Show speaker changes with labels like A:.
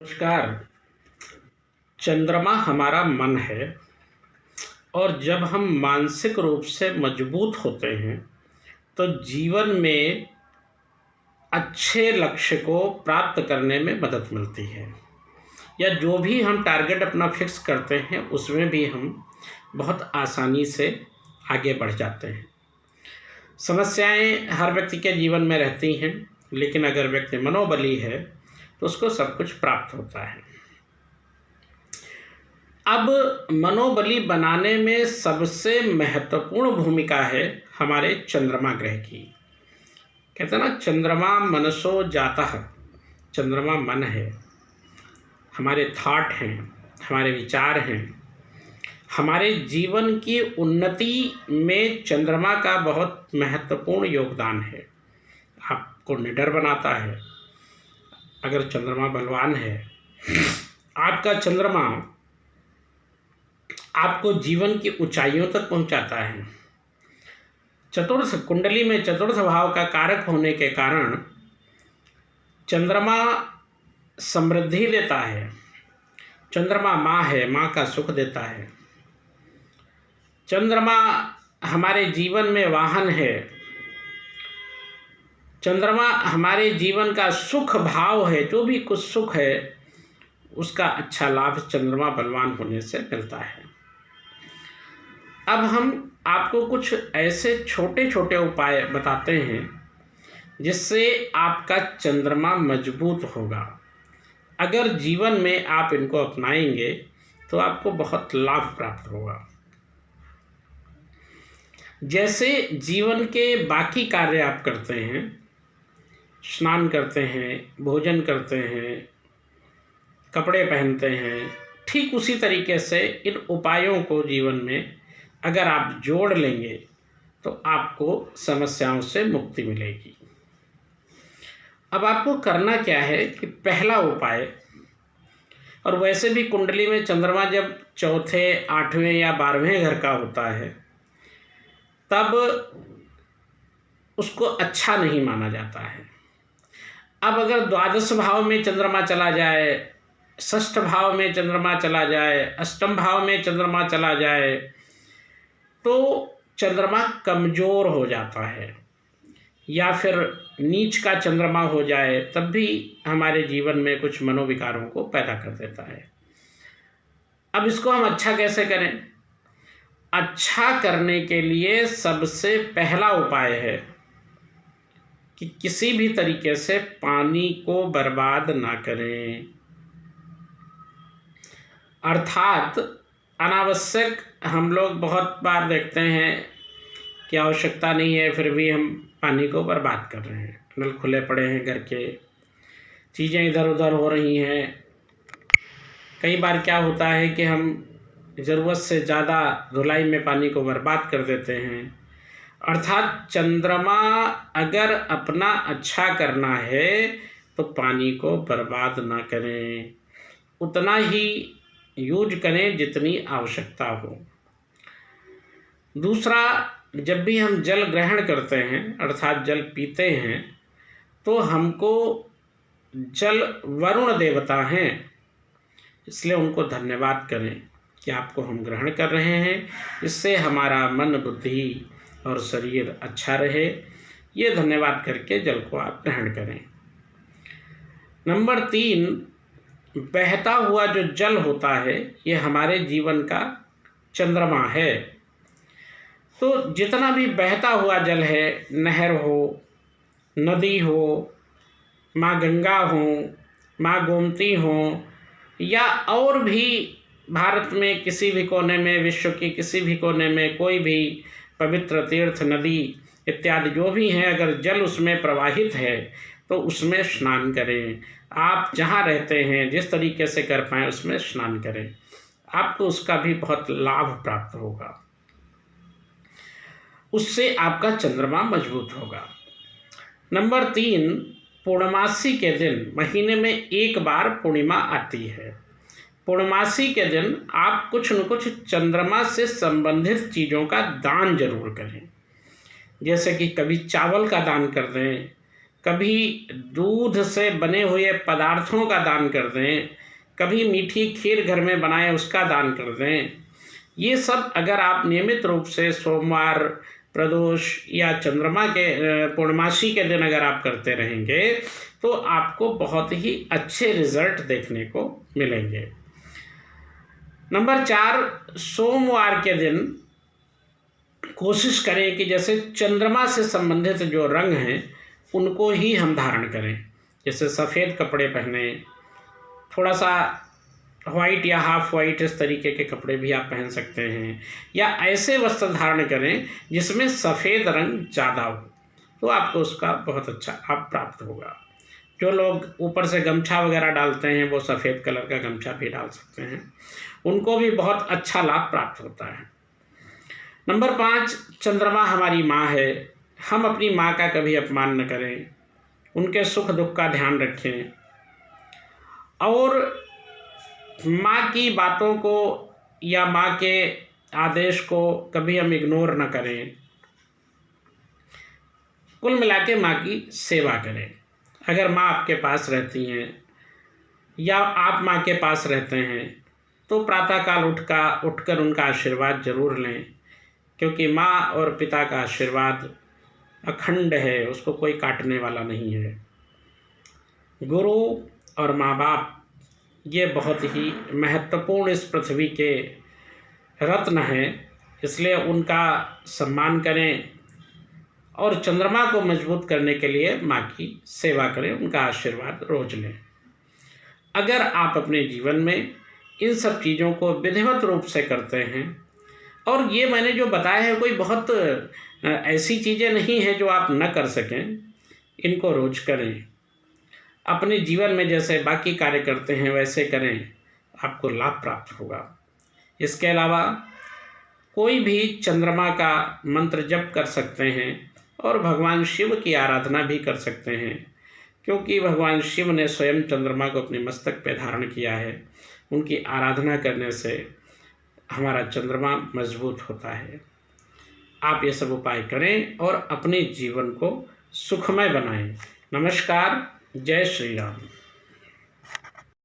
A: नमस्कार। चंद्रमा हमारा मन है और जब हम मानसिक रूप से मजबूत होते हैं तो जीवन में अच्छे लक्ष्य को प्राप्त करने में मदद मिलती है, या जो भी हम टारगेट अपना फिक्स करते हैं उसमें भी हम बहुत आसानी से आगे बढ़ जाते हैं। समस्याएं हर व्यक्ति के जीवन में रहती हैं, लेकिन अगर व्यक्ति मनोबली है तो उसको सब कुछ प्राप्त होता है। अब मनोबली बनाने में सबसे महत्वपूर्ण भूमिका है हमारे चंद्रमा ग्रह की। कहते हैं ना, चंद्रमा मनसो जातः, चंद्रमा मन है, हमारे थॉट हैं, हमारे विचार हैं। हमारे जीवन की उन्नति में चंद्रमा का बहुत महत्वपूर्ण योगदान है। आपको निडर बनाता है। अगर चंद्रमा बलवान है, आपका चंद्रमा आपको जीवन की ऊंचाइयों तक पहुंचाता है। चतुर्थ कुंडली में चतुर्थ भाव का कारक होने के कारण चंद्रमा समृद्धि देता है। चंद्रमा माँ है, माँ का सुख देता है। चंद्रमा हमारे जीवन में वाहन है। चंद्रमा हमारे जीवन का सुख भाव है। जो भी कुछ सुख है उसका अच्छा लाभ चंद्रमा बलवान होने से मिलता है। अब हम आपको कुछ ऐसे छोटे छोटे उपाय बताते हैं जिससे आपका चंद्रमा मजबूत होगा। अगर जीवन में आप इनको अपनाएंगे तो आपको बहुत लाभ प्राप्त होगा। जैसे जीवन के बाकी कार्य आप करते हैं, स्नान करते हैं, भोजन करते हैं, कपड़े पहनते हैं, ठीक उसी तरीके से इन उपायों को जीवन में अगर आप जोड़ लेंगे तो आपको समस्याओं से मुक्ति मिलेगी। अब आपको करना क्या है कि पहला उपाय, और वैसे भी कुंडली में चंद्रमा जब चौथे, आठवें या 12वें घर का होता है तब उसको अच्छा नहीं माना जाता है। अब अगर द्वादश भाव में चंद्रमा चला जाए, षष्ठ भाव में चंद्रमा चला जाए, अष्टम भाव में चंद्रमा चला जाए तो चंद्रमा कमज़ोर हो जाता है, या फिर नीच का चंद्रमा हो जाए तब भी हमारे जीवन में कुछ मनोविकारों को पैदा कर देता है। अब इसको हम अच्छा कैसे करें? अच्छा करने के लिए सबसे पहला उपाय है कि किसी भी तरीके से पानी को बर्बाद ना करें। अर्थात अनावश्यक, हम लोग बहुत बार देखते हैं कि आवश्यकता नहीं है फिर भी हम पानी को बर्बाद कर रहे हैं। नल खुले पड़े हैं, घर के चीज़ें इधर उधर हो रही हैं। कई बार क्या होता है कि हम ज़रूरत से ज़्यादा धुलाई में पानी को बर्बाद कर देते हैं। अर्थात चंद्रमा अगर अपना अच्छा करना है तो पानी को बर्बाद ना करें, उतना ही यूज करें जितनी आवश्यकता हो। दूसरा, जब भी हम जल ग्रहण करते हैं अर्थात जल पीते हैं तो हमको, जल वरुण देवता हैं इसलिए उनको धन्यवाद करें कि आपको हम ग्रहण कर रहे हैं, इससे हमारा मन, बुद्धि और शरीर अच्छा रहे। ये धन्यवाद करके जल को आप ग्रहण करें। नंबर 3, बहता हुआ जो जल होता है ये हमारे जीवन का चंद्रमा है। तो जितना भी बहता हुआ जल है, नहर हो, नदी हो, माँ गंगा हो, माँ गोमती हो, या और भी भारत में किसी भी कोने में, विश्व के किसी भी कोने में कोई भी पवित्र तीर्थ, नदी इत्यादि जो भी हैं, अगर जल उसमें प्रवाहित है तो उसमें स्नान करें। आप जहाँ रहते हैं जिस तरीके से कर पाएँ उसमें स्नान करें, आपको उसका भी बहुत लाभ प्राप्त होगा। उससे आपका चंद्रमा मजबूत होगा। नंबर 3, पूर्णमासी के दिन, महीने में एक बार पूर्णिमा आती है। पूर्णमासी के दिन आप कुछ न कुछ चंद्रमा से संबंधित चीज़ों का दान जरूर करें। जैसे कि कभी चावल का दान कर दें, कभी दूध से बने हुए पदार्थों का दान कर दें, कभी मीठी खीर घर में बनाए उसका दान कर दें। ये सब अगर आप नियमित रूप से सोमवार, प्रदोष या चंद्रमा के पूर्णमासी के दिन अगर आप करते रहेंगे तो आपको बहुत ही अच्छे रिजल्ट देखने को मिलेंगे। नंबर 4, सोमवार के दिन कोशिश करें कि जैसे चंद्रमा से संबंधित जो रंग हैं उनको ही हम धारण करें। जैसे सफ़ेद कपड़े पहने, थोड़ा सा वाइट या हाफ वाइट इस तरीके के कपड़े भी आप पहन सकते हैं, या ऐसे वस्त्र धारण करें जिसमें सफ़ेद रंग ज़्यादा हो, तो आपको उसका बहुत अच्छा लाभ प्राप्त होगा। जो लोग ऊपर से गमछा वगैरह डालते हैं वो सफ़ेद कलर का गमछा भी डाल सकते हैं, उनको भी बहुत अच्छा लाभ प्राप्त होता है। नंबर 5, चंद्रमा हमारी माँ है। हम अपनी माँ का कभी अपमान न करें, उनके सुख दुख का ध्यान रखें और माँ की बातों को या माँ के आदेश को कभी हम इग्नोर न करें। कुल मिला के माँ की सेवा करें। अगर माँ आपके पास रहती हैं या आप माँ के पास रहते हैं तो प्रातःकाल उठकर उनका आशीर्वाद जरूर लें, क्योंकि माँ और पिता का आशीर्वाद अखंड है, उसको कोई काटने वाला नहीं है। गुरु और माँ बाप ये बहुत ही महत्वपूर्ण इस पृथ्वी के रत्न हैं, इसलिए उनका सम्मान करें और चंद्रमा को मजबूत करने के लिए माँ की सेवा करें, उनका आशीर्वाद रोज लें। अगर आप अपने जीवन में इन सब चीज़ों को विधिवत रूप से करते हैं, और ये मैंने जो बताया है कोई बहुत ऐसी चीज़ें नहीं हैं जो आप न कर सकें, इनको रोज करें, अपने जीवन में जैसे बाकी कार्य करते हैं वैसे करें, आपको लाभ प्राप्त होगा। इसके अलावा कोई भी चंद्रमा का मंत्र जप कर सकते हैं और भगवान शिव की आराधना भी कर सकते हैं, क्योंकि भगवान शिव ने स्वयं चंद्रमा को अपने मस्तक पे धारण किया है। उनकी आराधना करने से हमारा चंद्रमा मजबूत होता है। आप ये सब उपाय करें और अपने जीवन को सुखमय बनाएं। नमस्कार, जय श्री राम।